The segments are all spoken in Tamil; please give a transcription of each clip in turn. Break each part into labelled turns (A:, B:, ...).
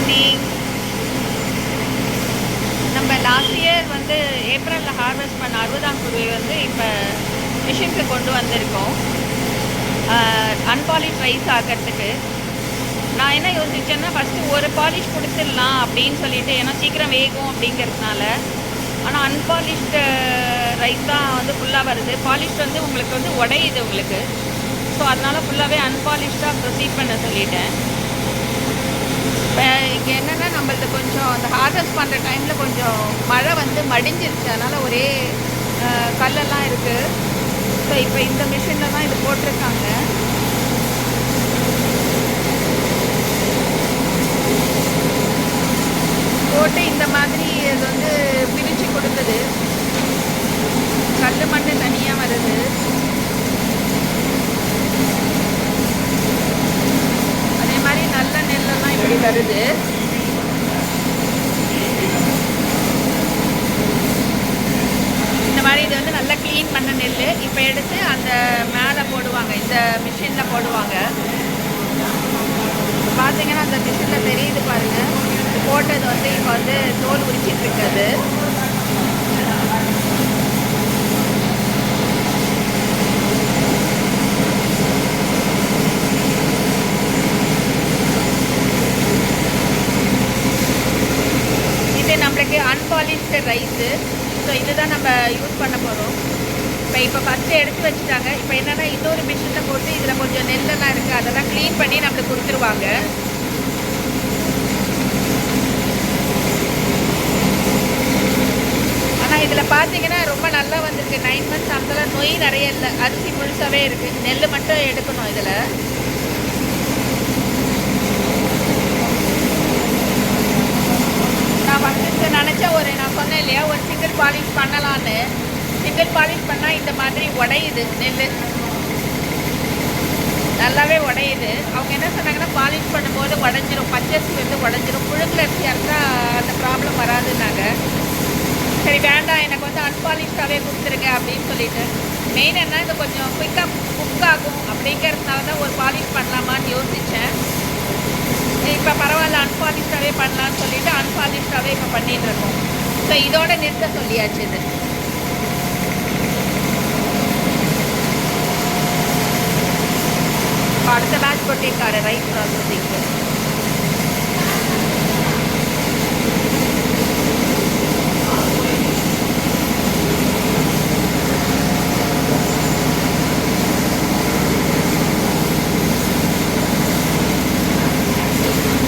A: மார்னிங். நம்ம லாஸ்ட் இயர் வந்து ஏப்ரலில் ஹார்வெஸ்ட் பண்ண 60ஆம் குருவை வந்து இப்போ மிஷினுக்கு கொண்டு வந்திருக்கோம் அன்பாலிஷ் ரைஸ் ஆக்கிறதுக்கு. நான் என்ன யோசித்தேன்னா ஃபஸ்ட்டு ஒரு பாலிஷ் கொடுத்துடலாம் அப்படின்னு சொல்லிட்டு, ஏன்னா சீக்கிரம் வேகும் அப்படிங்கிறதுனால. ஆனால் அன்பாலிஷ்டு ரைஸ் தான் வந்து ஃபுல்லாக வருது. பாலிஷ் வந்து உங்களுக்கு வந்து உடையுது உங்களுக்கு. ஸோ அதனால் ஃபுல்லாகவே அன்பாலிஷ்டாக ப்ரொசீட் பண்ண சொல்லிட்டேன். இப்போ இங்கே என்னென்னா நம்மளது கொஞ்சம் அந்த ஹார்வெஸ்ட் பண்ணுற டைமில் கொஞ்சம் மழை வந்து மடிஞ்சிருச்சு, அதனால் ஒரே கல்லெல்லாம் இருக்குது. ஸோ இப்போ இந்த மிஷினில் தான் இது போட்டிருக்காங்க. போட்டு இந்த மாதிரி இது வந்து பிரித்து கொடுத்தது. கல் மண் தனியாக வருது. அதே மாதிரி நல்ல நெல்லெல்லாம் இப்படி வருது. இந்த மாதிரி இது வந்து நல்லா க்ளீன் பண்ண நெல் இப்போ எடுத்து அந்த மேலே போடுவாங்க, இந்த மிஷினில் போடுவாங்க. பார்த்தீங்கன்னா அந்த மிஷினில் தெரியுது பாருங்கள். போட்டது வந்து இப்போ வந்து தோல் உரிச்சிட்டு இருக்குது. இது நம்மளுக்கு அன்பாலிஷ்டு ரைஸு. ஸோ இதுதான் நம்ம யூஸ் பண்ண போகிறோம். இப்போ ஃபஸ்ட்டு எடுத்து வச்சுட்டாங்க. இப்போ என்னென்னா இன்னொரு மிஷினில் போட்டு இதில் கொஞ்சம் நெல்லெல்லாம் இருக்குது, அதெல்லாம் க்ளீன் பண்ணி நம்மளுக்கு கொடுத்துருவாங்க. ஆனால் இதில் பார்த்தீங்கன்னா ரொம்ப நல்லா வந்திருக்கு. 9 months அந்த நொய் நிறைய இல்லை, அரிசி முழுசாகவே இருக்குது. நெல் மட்டும் எடுக்கணும் இதில். நான் ஃபஸ்ட்டு நினச்சேன், நான் சொன்னேன் இல்லையா, ஒரு சிங்கிள் பாலிஷ் பண்ணலான்னு. சிங்கிள் பாலிஷ் பண்ணால் இந்த மாதிரி உடையுது நெல், நல்லாவே உடையுது. அவங்க என்ன சொன்னாங்கன்னா பாலிஷ் பண்ணும்போது உடஞ்சிரும், பச்சரிசி வந்து உடஞ்சிரும். புழுங்கல் அரிசியாக இருந்தால் அந்த ப்ராப்ளம் வராதுன்னாங்க. சரி வேண்டாம், எனக்கு வந்து அன்பாலிஷ்டாகவே கொடுத்துருங்க அப்படின்னு சொல்லிட்டு. மெயின் என்ன, இது கொஞ்சம் குயிக்காக குக் ஆகும் அப்படிங்கிறதுனால தான் ஒரு பாலிஷ் பண்ணலாமான்னு யோசித்தேன். இப்போ பரவாயில்ல, அன்பாலிஷ்டாகவே பண்ணலான்னு சொல்லிட்டு அன்பாலிஷ்டாகவே இப்போ பண்ணிகிட்ருக்கோம். ஸோ இதோட நிறுத்த சொல்லியாச்சு. இது அடுத்த பேட்ச் கொட்டியிருக்காரு ரைஸ் ப்ராசஸிங்க்கு.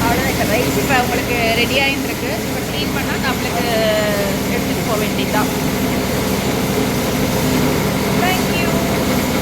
A: அவ்வளோ இப்போ ரைஸ் இப்போ உங்களுக்கு ரெடி ஆகிட்டுருக்கு. இப்போ க்ளீன் பண்ணால் நம்மளுக்கு எடுத்துகிட்டு போக வேண்டியதுதான்.